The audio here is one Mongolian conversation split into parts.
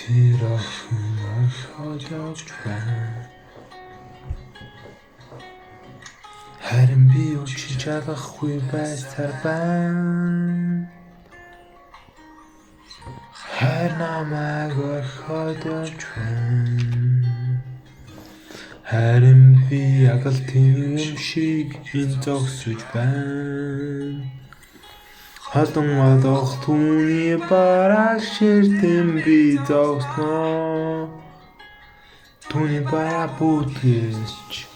Тэр охин хожож байна. Харин би учиж чадахгүй байсаар байна. Хайр намайг орхиодож байна. Харин би яг л тийм юм шиг зогсож байна. Хатан одох түүний бараг ширтэн би зогсноо. Түүний бараа бүтгэж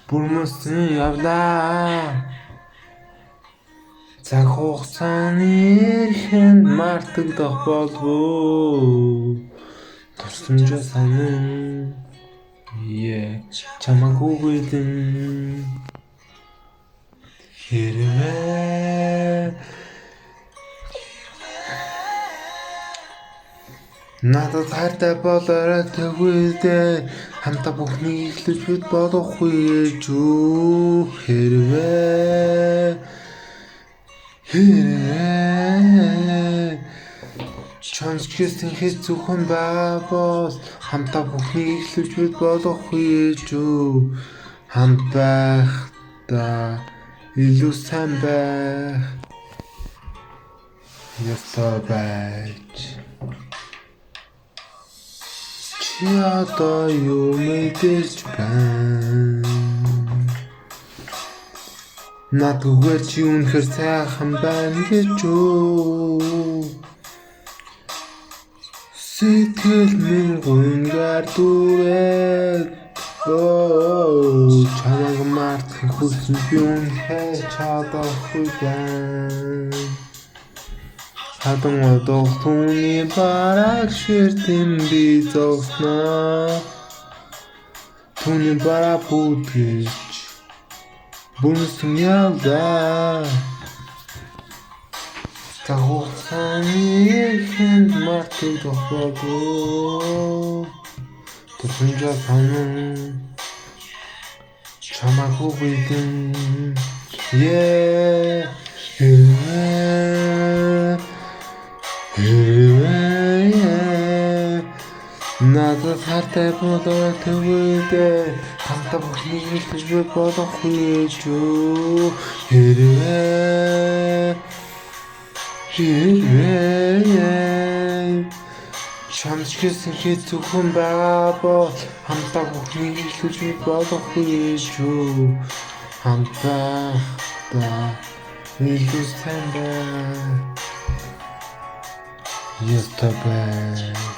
бүрмөсөн явлаа. Цаг хугацааны эрхэнд мартагдах болов. Тусламжаа санан чамаагүй билэн хэрвээ надад хайртай болоорой тэгвэл дээ хамтаа бүхнийг эхлэж бид болохгүй гэж үү хэрвээ чамсгэсэн хэд зөвхөн байгаа бол хамтаа бүхнийг эхлэж бид болохгүй гэж үү хамт байхдаа илүү сайн байх ёстой байж чи одоо юу мэдэрч байна надгүйгээр чи үнэхээр сайхан байна гэж үү сэтгэл минь гүнгээр дүрээд чамайг мартахыг хүссэн би үнэхээр чадахгүй байна хатан одох түүний бараг ширтэн би зогсноо түүний бараа бүтгэж бүрмөсөн явлаа цаг хугацааны эрхэнд мартагдах болов тусламжаа санан чамаагүй билэн надад хайртай болоо тэгвэл дээ хамтаа бүхнийг хэлж болохгүй гэж үү хэрвээ чамсгэсэн хэд зөвхөн байгаа бол хамтаа бүхнийг хэлж болохгүй гэж үү хамт байхдаа илүү сайн байх ёстой байж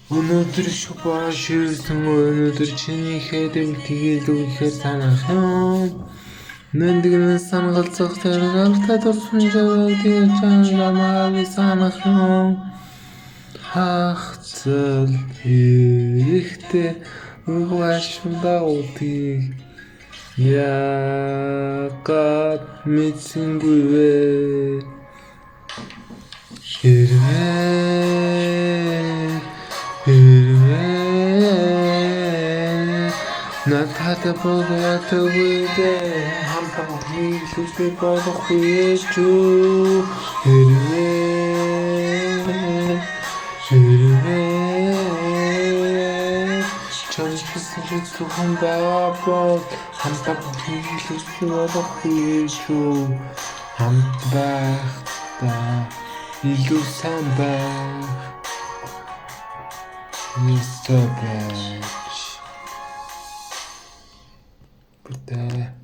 өнөөдөр шиг баа ширсэн өнөөдөр чиний хэдэм тэгээд үгээр санах юм нандгэн сангалцах тэрэгтэй дурсамжаа тэгээд чамайг санах юм хахцал ихтэй угашмда утыг яагаад мэдсэнгүй вэ надад болоо тэгвэл хамтаа бүхнийг хэлж болохгүй гэж үү хэрвээ чамсгэсэн хэд зөвхөн байгаа бол хамтаа бүхнийг хэлж болохгүй гэж үү хамт байхдаа илүү сайн байх ёстой байж Good day.